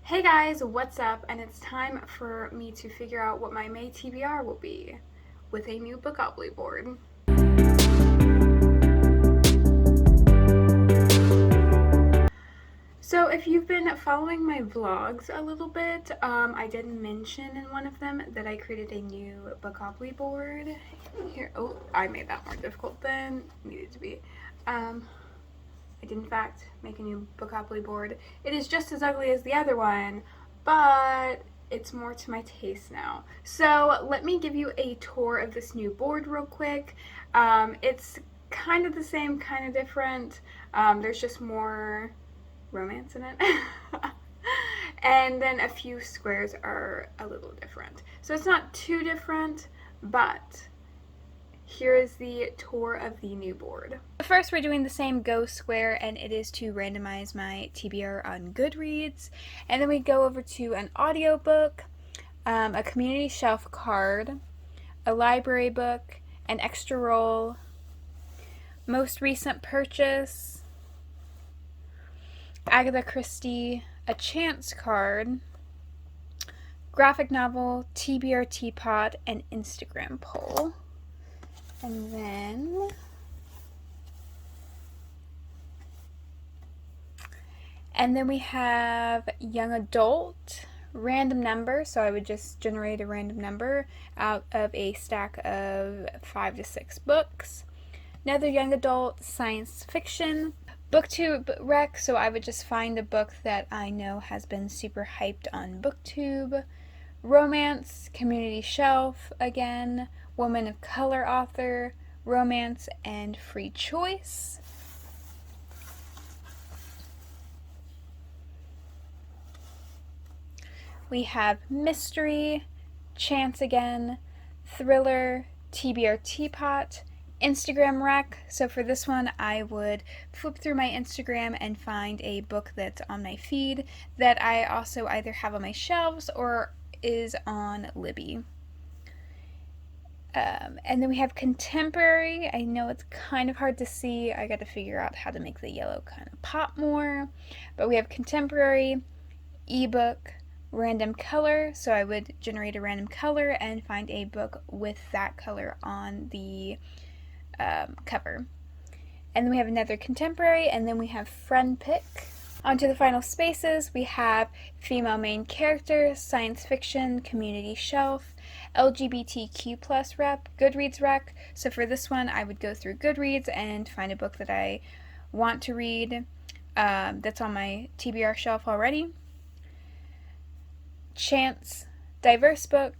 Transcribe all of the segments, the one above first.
Hey guys, what's up? And it's time for me to figure out what my May TBR will be with a new Bookopoly board. So if you've been following my vlogs a little bit, I did mention in one of them that I created a new Bookopoly board. Here, oh, I made that more difficult than it needed to be. I did in fact make a new Bookopoly board. It is just as ugly as the other one, but it's more to my taste now. So let me give you a tour of this new board real quick. It's kind of the same, kind of different. There's just more romance in it. And then a few squares are a little different. So it's not too different, but here is the tour of the new board. First, we're doing the same Go square, and it is to randomize my TBR on Goodreads. And then we go over to an audiobook, a community shelf card, a library book, an extra roll, most recent purchase, Agatha Christie, a chance card, graphic novel, TBR teapot, and Instagram poll. And then we have young adult, random number, so I would just generate a random number out of a stack of 5 to 6 books. Another young adult, science fiction, booktube rec, so I would just find a book that I know has been super hyped on booktube. Romance, community shelf again, woman of color author, romance, and free choice. We have mystery, chance again, thriller, TBR teapot, Instagram rec. So for this one, I would flip through my Instagram and find a book that's on my feed that I also either have on my shelves or is on Libby. And then we have contemporary. I know it's kind of hard to see. I got to figure out how to make the yellow kind of pop more. But we have contemporary, ebook, random color. So I would generate a random color and find a book with that color on the cover. And then we have another contemporary, and then we have friend pick. Onto the final spaces, we have female main character, science fiction, community shelf, LGBTQ plus rep, Goodreads rec. So for this one, I would go through Goodreads and find a book that I want to read that's on my TBR shelf already. Chance, diverse book,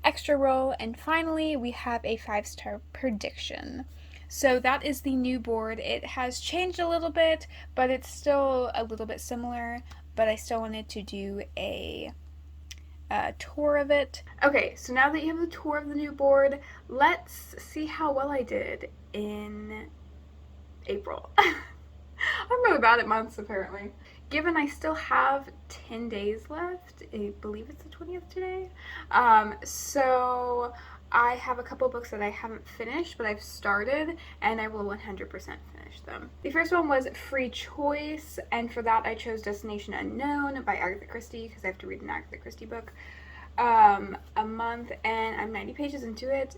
extra roll, and finally we have a 5-star prediction. So that is the new board. It has changed a little bit, but it's still a little bit similar, but I still wanted to do a tour of it. Okay, so now that you have the tour of the new board, let's see how well I did in April. I'm really bad at months, apparently. Given I still have 10 days left, I believe it's the 20th today, so I have a couple books that I haven't finished, but I've started, and I will 100% finish them. The first one was Free Choice, and for that I chose Destination Unknown by Agatha Christie, because I have to read an Agatha Christie book a month, and I'm 90 pages into it.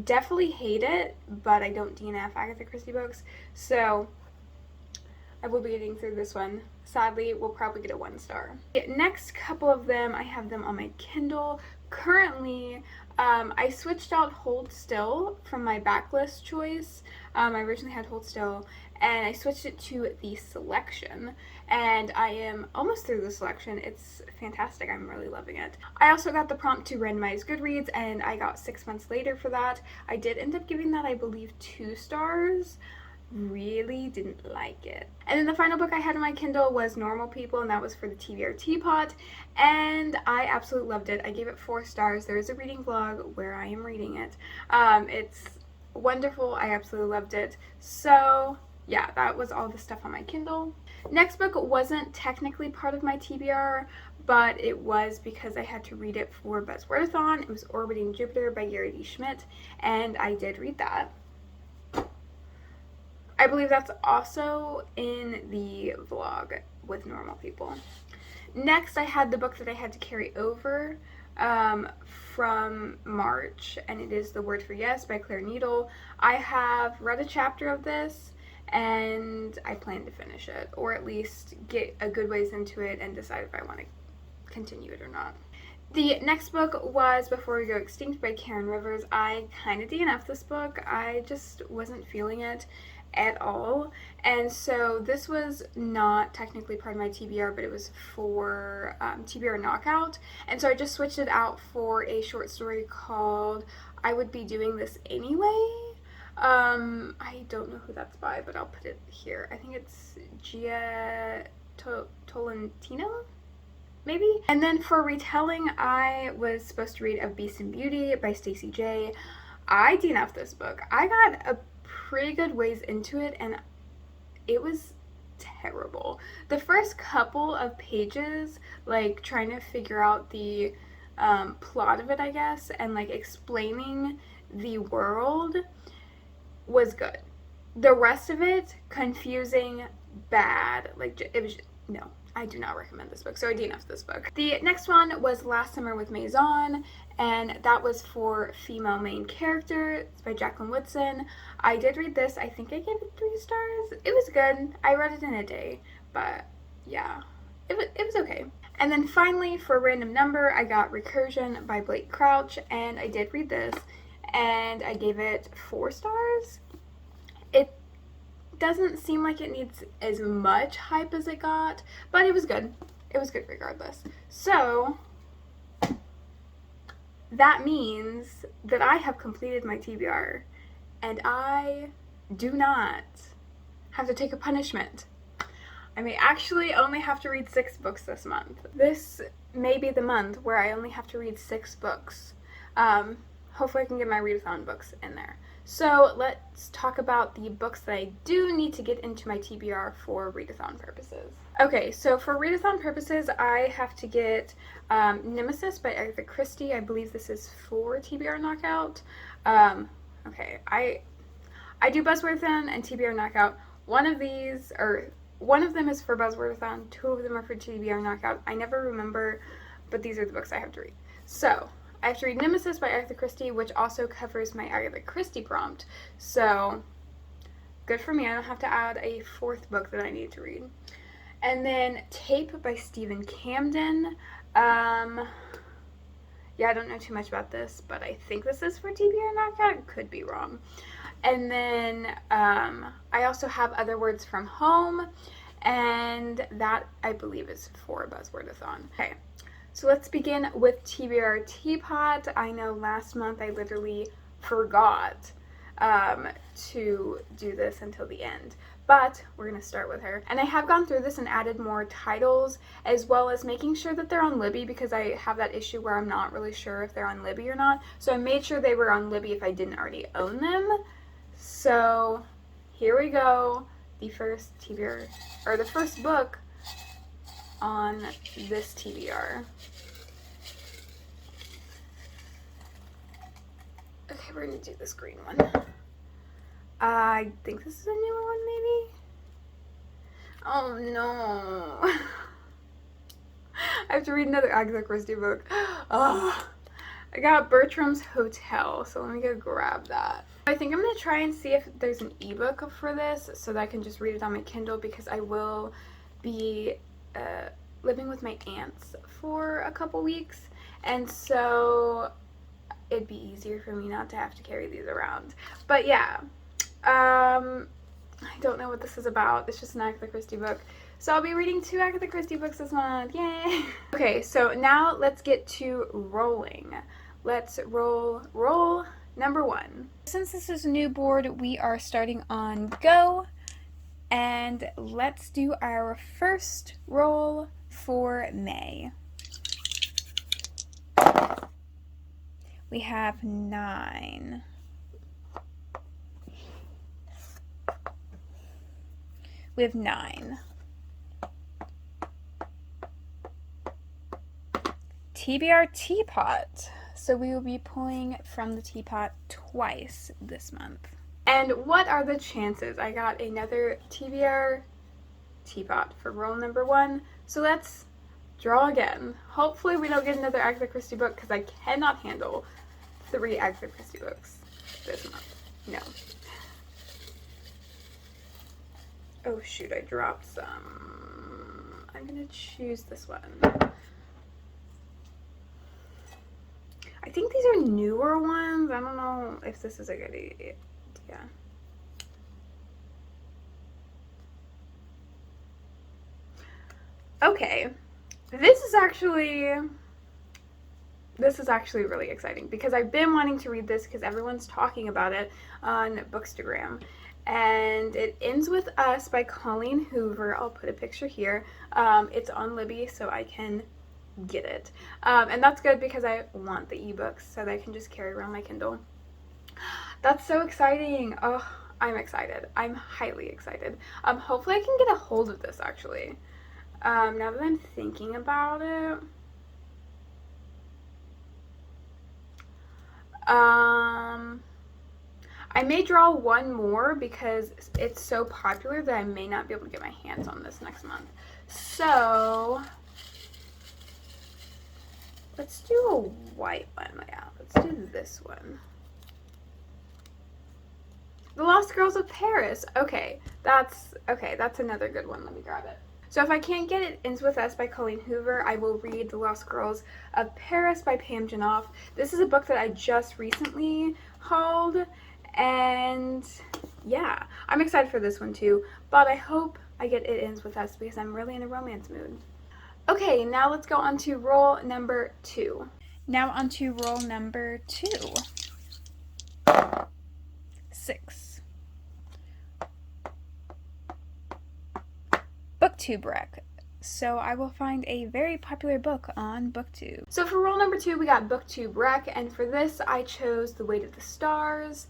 Definitely hate it, but I don't DNF Agatha Christie books, so I will be getting through this one. Sadly, we'll probably get a 1-star. The next couple of them, I have them on my Kindle. Currently, I switched out Hold Still from my backlist choice. I originally had Hold Still, and I switched it to the selection, and I am almost through the selection. It's fantastic. I'm really loving it. I also got the prompt to randomize Goodreads, and I got 6 months later for that. I did end up giving that, I believe, 2 stars. Really didn't like it. And then the final book I had on my Kindle was Normal People, and that was for the TBR teapot, and I absolutely loved it. I gave it 4 stars. There is a reading vlog where I am reading it. It's wonderful. I absolutely loved it. So yeah, that was all the stuff on my Kindle. Next book wasn't technically part of my TBR, but it was because I had to read it for Buzzwordathon. It was Orbiting Jupiter by Gary D. Schmidt, and I did read that. I believe that's also in the vlog with Normal People. Next, I had the book that I had to carry over from March, and it is The Word for Yes by Claire Needle. I have read a chapter of this, and I plan to finish it, or at least get a good ways into it and decide if I want to continue it or not. The next book was Before We Go Extinct by Karen Rivers. I kind of DNF'd this book. I just wasn't feeling it at all, and so this was not technically part of my TBR, but it was for TBR Knockout, and so I just switched it out for a short story called I Would Be Doing This Anyway. I don't know who that's by, but I'll put it here. I think it's Gia Tolentino, maybe? And then for retelling, I was supposed to read Of Beast and Beauty by Stacey J. I DNF'd this book. I got a pretty good ways into it, and it was terrible. The first couple of pages, like trying to figure out the plot of it, I guess, and like explaining the world was good. The rest of it, confusing, bad. Like, it was, no, I do not recommend this book, so I DNF'd this book. The next one was Last Summer with Maison, and that was for female main character. It's by Jacqueline Woodson. I did read this. I think I gave it 3 stars. It was good. I read it in a day, but yeah, it was okay. And then finally, for a random number, I got Recursion by Blake Crouch, and I did read this, and I gave it 4 stars. It doesn't seem like it needs as much hype as it got, but it was good. It was good regardless. So that means that I have completed my TBR, and I do not have to take a punishment. I may actually only have to read 6 books this month. This may be the month where I only have to read 6 books. Hopefully I can get my readathon books in there. So let's talk about the books that I do need to get into my TBR for readathon purposes. Okay, so for readathon purposes, I have to get Nemesis by Agatha Christie. I believe this is for TBR Knockout. Okay, I do Buzzwordathon and TBR Knockout. One of them is for Buzzwordathon, 2 of them are for TBR Knockout. I never remember, but these are the books I have to read. So I have to read Nemesis by Agatha Christie, which also covers my Agatha Christie prompt. So good for me. I don't have to add a 4th book that I need to read. And then Tape by Stephen Camden. Yeah, I don't know too much about this, but I think this is for TBR Knockout. Could be wrong. And then I also have Other Words from Home, and that I believe is for Buzzwordathon. Okay. So let's begin with TBR Teapot. I know last month I literally forgot to do this until the end, but we're going to start with her. And I have gone through this and added more titles, as well as making sure that they're on Libby, because I have that issue where I'm not really sure if they're on Libby or not. So I made sure they were on Libby if I didn't already own them. So here we go. The first TBR, or the first book on this TBR. Okay, we're gonna do this green one. I think this is a newer one, maybe? Oh no. I have to read another Agatha Christie book. Oh, I got Bertram's Hotel, so let me go grab that. I think I'm gonna try and see if there's an ebook for this so that I can just read it on my Kindle, because I will be living with my aunts for a couple weeks, and so it'd be easier for me not to have to carry these around. But yeah, I don't know what this is about. It's just an Agatha Christie book. So I'll be reading 2 Agatha Christie books this month. Yay! Okay, so now let's get to rolling. Let's roll number 1. Since this is a new board, we are starting on go. And let's do our first roll for May. We have 9. We have 9. TBR Teapot. So we will be pulling from the teapot twice this month. And what are the chances? I got another TBR Teapot for roll number 1. So let's Draw again. Hopefully we don't get another Agatha Christie book because I cannot handle 3 Agatha Christie books this month. No. Oh shoot, I dropped some. I'm gonna choose this one. I think these are newer ones. I don't know if this is a good idea. Okay, this is actually really exciting because I've been wanting to read this because everyone's talking about it on Bookstagram. And it ends with Us by Colleen Hoover. I'll put a picture here. It's on Libby, so I can get it. And that's good because I want the ebooks so that I can just carry around my Kindle. That's so exciting. Oh, I'm excited. I'm highly excited. Hopefully I can get a hold of this actually. Now that I'm thinking about it. I may draw one more because it's so popular that I may not be able to get my hands on this next month. So let's do a white one. Yeah, let's do this one. The Lost Girls of Paris. Okay, that's another good one. Let me grab it. So if I can't get It Ends With Us by Colleen Hoover, I will read The Lost Girls of Paris by Pam Janoff. This is a book that I just recently hauled, and yeah, I'm excited for this one too, but I hope I get It Ends With Us because I'm really in a romance mood. Okay, now let's go on to roll number 2. Now on to roll number 2. 6. Booktube rec. So I will find a very popular book on Booktube. So for roll number 2, we got Booktube rec, and for this I chose The Weight of the Stars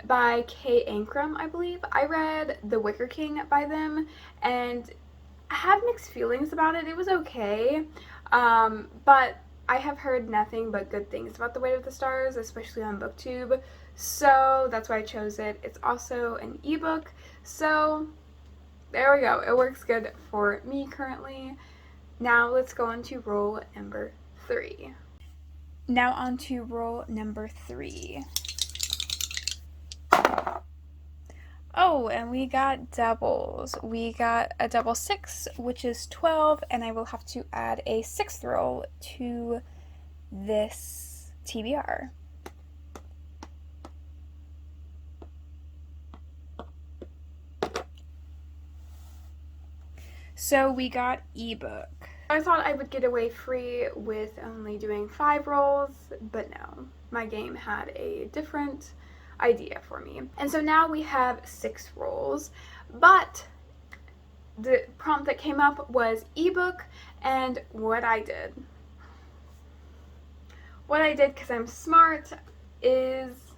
by Kay Ankrum, I believe. I read The Wicker King by them, and I had mixed feelings about it. It was okay, but I have heard nothing but good things about The Weight of the Stars, especially on Booktube, so that's why I chose it. It's also an ebook, so there we go. It works good for me currently. Now let's go on to roll number 3. Now on to roll number 3. Oh, and we got doubles. We got a double 6, which is 12, and I will have to add a 6th roll to this TBR. So we got ebook. I thought I would get away free with only doing 5 rolls, but no. My game had a different idea for me. And so now we have 6 rolls, but the prompt that came up was ebook, and what I did because I'm smart is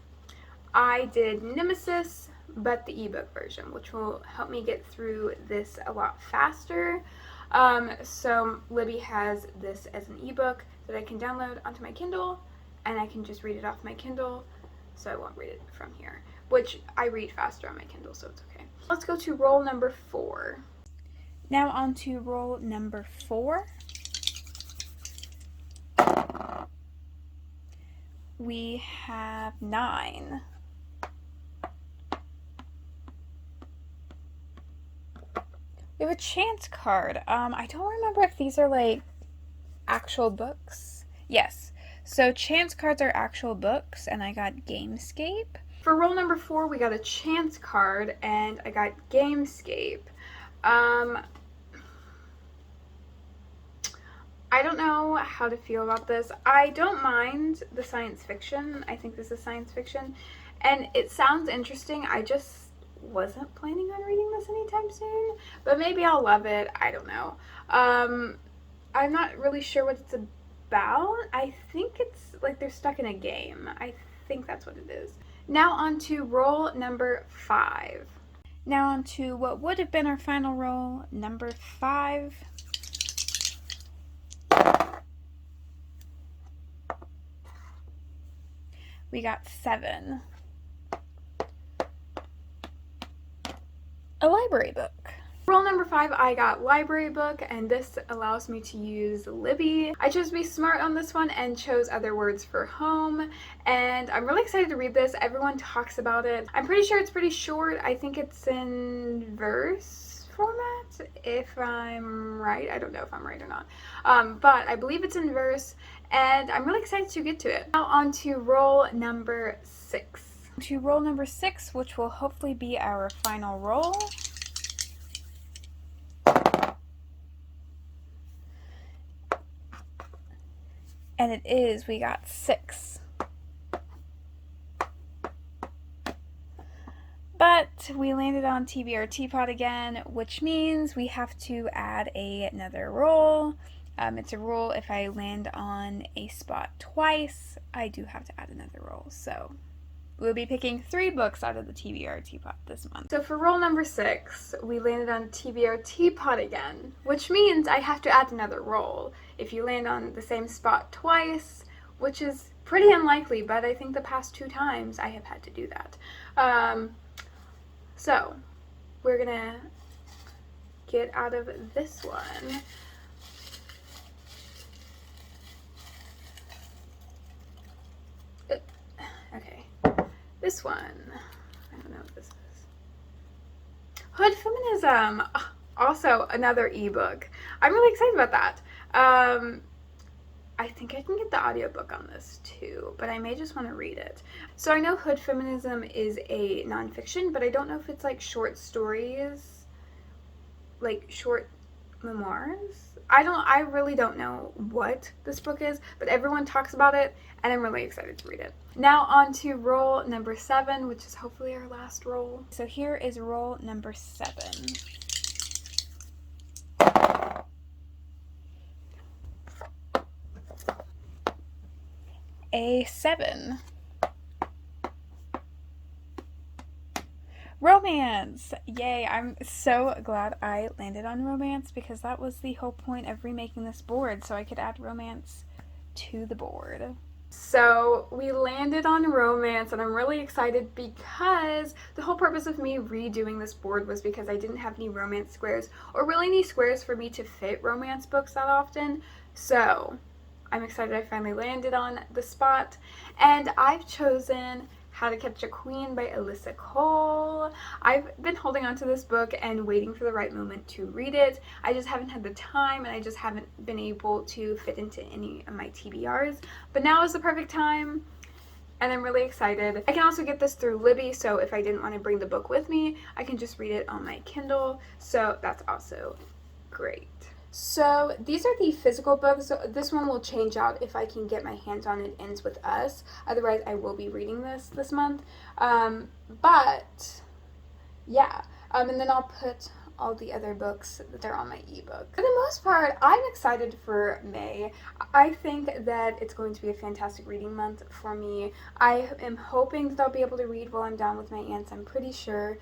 I did Nemesis, but the ebook version, which will help me get through this a lot faster. So Libby has this as an ebook that I can download onto my Kindle, and I can just read it off my Kindle, so I won't read it from here, which I read faster on my Kindle, so it's okay. Let's go to roll number 4. Now on to roll number 4. We have 9. We have a chance card. I don't remember if these are like actual books. Yes. So chance cards are actual books, and I got Gamescape. For roll number 4, we got a chance card, and I got Gamescape. I don't know how to feel about this. I don't mind the science fiction. I think this is science fiction, and it sounds interesting. I just wasn't planning on reading this anytime soon, but maybe I'll love it. I don't know. I'm not really sure what it's about. I think it's like they're stuck in a game. I think that's what it is. Now on to roll number 5. Now on to what would have been our final roll, number 5. We got 7. A library book. roll number 5, I got library book, and this allows me to use Libby. I chose to be smart on this one and chose other words for home, and I'm really excited to read this. Everyone talks about it. I'm pretty sure it's pretty short. I think it's in verse format, if I'm right. I don't know if I'm right or not, but I believe it's in verse, and I'm really excited to get to it. Now on to roll number 6. To roll number 6, which will hopefully be our final roll. And it is, we got 6. But we landed on TBR teapot again, which means we have to add another roll. It's a roll if I land on a spot twice, I do have to add another roll. So we'll be picking 3 books out of the TBR teapot this month. So for roll number 6, we landed on TBR teapot again, which means I have to add another roll. If you land on the same spot twice, which is pretty unlikely, but I think the past 2 times I have had to do that. So we're gonna get out of this one. Okay, this one, I don't know what this is. Hood Feminism, also another ebook. I'm really excited about that. I think I can get the audiobook on this too, but I may just want to read it. So I know Hood Feminism is a nonfiction, but I don't know if it's like short stories, like short memoirs. I really don't know what this book is, but everyone talks about it, and I'm really excited to read it. Now on to roll number 7, which is hopefully our last roll. So here is roll number 7. A 7. Romance! Yay, I'm so glad I landed on romance because that was the whole point of remaking this board, so I could add romance to the board. So we landed on romance, and I'm really excited because the whole purpose of me redoing this board was because I didn't have any romance squares, or really any squares for me to fit romance books that often. So I'm excited I finally landed on the spot, and I've chosen How to Catch a Queen by Alyssa Cole. I've been holding on to this book and waiting for the right moment to read it. I just haven't had the time, and I just haven't been able to fit into any of my TBRs, but now is the perfect time, and I'm really excited. I can also get this through Libby, so if I didn't want to bring the book with me, I can just read it on my Kindle, so that's also great. So these are the physical books. So this one will change out if I can get my hands on It Ends With Us. Otherwise, I will be reading this month. But yeah, and then I'll put all the other books that are on my ebook. For the most part, I'm excited for May. I think that it's going to be a fantastic reading month for me. I am hoping that I'll be able to read while I'm down with my aunts. I'm pretty sure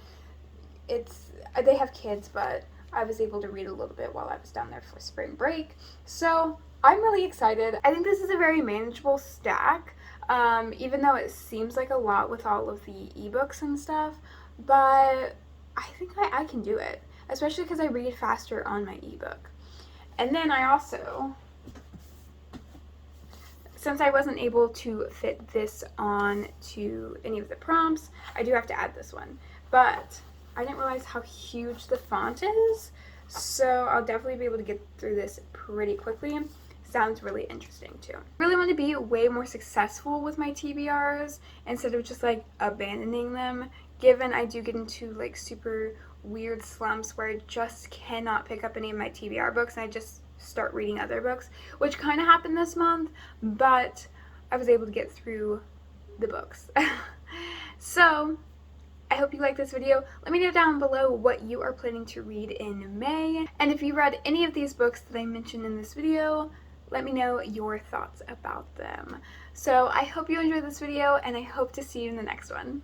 they have kids, but I was able to read a little bit while I was down there for spring break. So I'm really excited. I think this is a very manageable stack, even though it seems like a lot with all of the ebooks and stuff, but I think I can do it, especially because I read faster on my ebook. And then I also, since I wasn't able to fit this on to any of the prompts, I do have to add this one. But I didn't realize how huge the font is, so I'll definitely be able to get through this pretty quickly. Sounds really interesting too. I really want to be way more successful with my TBRs instead of just like abandoning them, given I do get into like super weird slumps where I just cannot pick up any of my TBR books and I just start reading other books, which kind of happened this month, but I was able to get through the books. So I hope you liked this video. Let me know down below what you are planning to read in May. And if you read any of these books that I mentioned in this video, let me know your thoughts about them. So I hope you enjoyed this video, and I hope to see you in the next one.